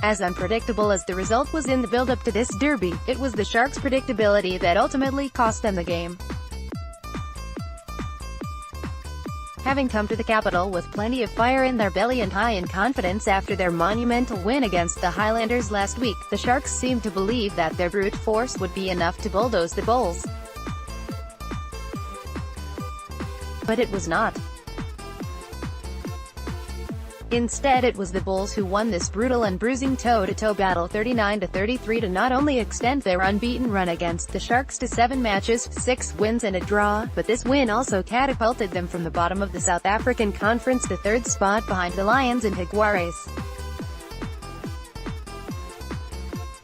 As unpredictable as the result was in the build-up to this derby, it was the Sharks' predictability that ultimately cost them the game. Having come to the capital with plenty of fire in their belly and high in confidence after their monumental win against the Highlanders last week, the Sharks seemed to believe that their brute force would be enough to bulldoze the Bulls. But it was not. Instead, it was the Bulls who won this brutal and bruising toe-to-toe battle 39-33 to not only extend their unbeaten run against the Sharks to 7 matches, 6 wins and a draw, but this win also catapulted them from the bottom of the South African Conference to 3rd spot behind the Lions and Jaguares.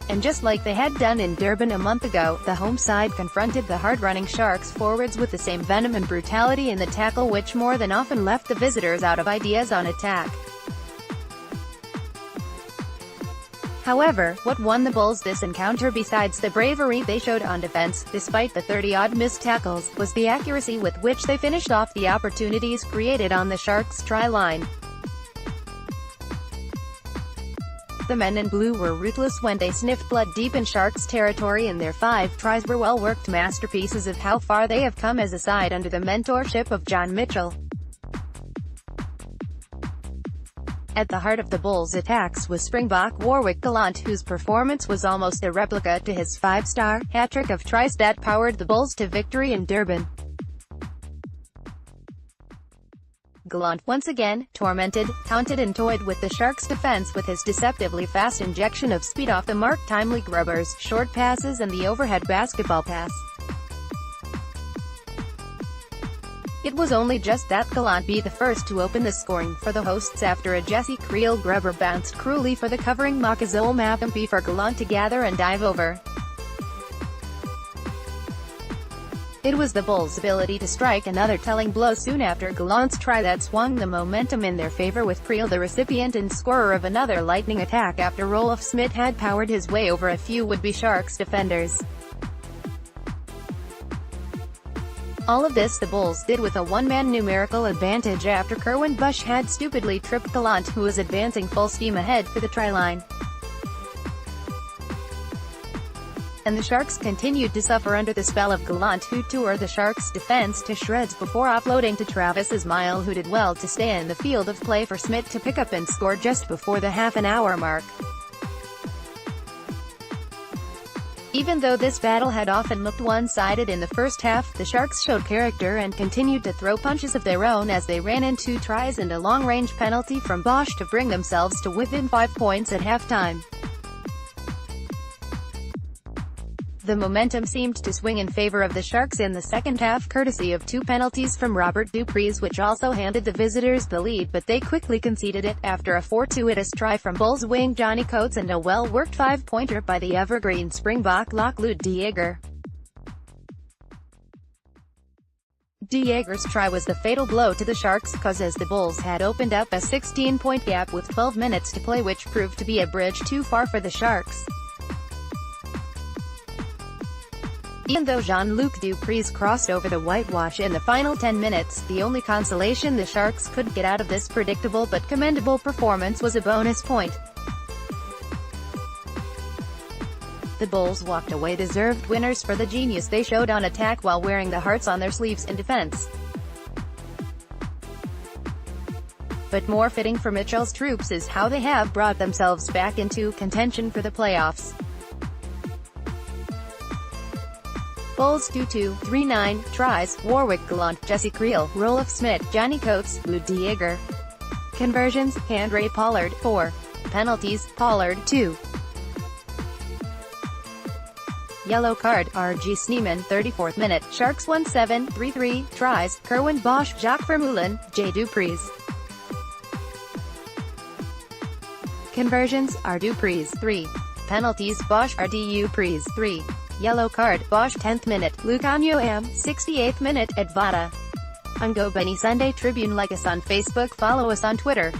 And just like they had done in Durban a month ago, the home side confronted the hard-running Sharks forwards with the same venom and brutality in the tackle, which more than often left the visitors out of ideas on attack. However, what won the Bulls this encounter, besides the bravery they showed on defense, despite the 30-odd missed tackles, was the accuracy with which they finished off the opportunities created on the Sharks' try line. The men in blue were ruthless when they sniffed blood deep in Sharks' territory, and their 5 tries were well-worked masterpieces of how far they have come as a side under the mentorship of John Mitchell. At the heart of the Bulls' attacks was Springbok Warwick Gallant, whose performance was almost a replica to his 5-star hat-trick of tries that powered the Bulls to victory in Durban. Gallant once again tormented, taunted and toyed with the Sharks' defense with his deceptively fast injection of speed off the mark, timely grubbers, short passes and the overhead basketball pass. It was only just that Gallant be the first to open the scoring for the hosts after a Jesse Creel grubber bounced cruelly for the covering Makazole Mapimpi for Gallant to gather and dive over. It was the Bulls' ability to strike another telling blow soon after Gallant's try that swung the momentum in their favor, with Creel the recipient and scorer of another lightning attack after Rolf Smith had powered his way over a few would-be Sharks defenders. All of this the Bulls did with a one-man numerical advantage after Kerwin Bush had stupidly tripped Gallant, who was advancing full steam ahead for the try line. And the Sharks continued to suffer under the spell of Gallant, who tore the Sharks' defense to shreds before offloading to Travis Ismail, who did well to stay in the field of play for Smith to pick up and score just before the half-an-hour mark. Even though this battle had often looked one-sided in the first half, the Sharks showed character and continued to throw punches of their own as they ran in 2 tries and a long-range penalty from Bosch to bring themselves to within 5 points at halftime. The momentum seemed to swing in favor of the Sharks in the second half, courtesy of 2 penalties from Robert du Preez, which also handed the visitors the lead, but they quickly conceded it, after a 4-2 try from Bulls wing Johnny Coates and a well-worked 5-pointer by the evergreen Springbok lock Lou De Jager. De Jager's try was the fatal blow to the Sharks, cause as the Bulls had opened up a 16-point gap with 12 minutes to play, which proved to be a bridge too far for the Sharks. Even though Jean-Luc du Preez crossed over the whitewash in the final 10 minutes, the only consolation the Sharks could get out of this predictable but commendable performance was a bonus point. The Bulls walked away deserved winners for the genius they showed on attack while wearing the hearts on their sleeves in defense. But more fitting for Mitchell's troops is how they have brought themselves back into contention for the playoffs. Bulls 2-2, 3-9, tries, Warwick Gallant, Jesse Creel, Rolf Smith, Johnny Coates, Lou De Jager. Conversions, Handray Pollard, 4. Penalties, Pollard, 2. Yellow card, R.G. Sneeman, 34th minute, Sharks 1-7, 3-3, tries, Kerwin Bosch, Jacques Vermeulen, J. du Preez. Conversions, R. du Preez, 3. Penalties, Bosch, R. du Preez, 3. Yellow card, Bosch 10th minute, Lucanio Am, 68th minute, Advata. On Go Benny Sunday Tribune. Like us on Facebook, follow us on Twitter.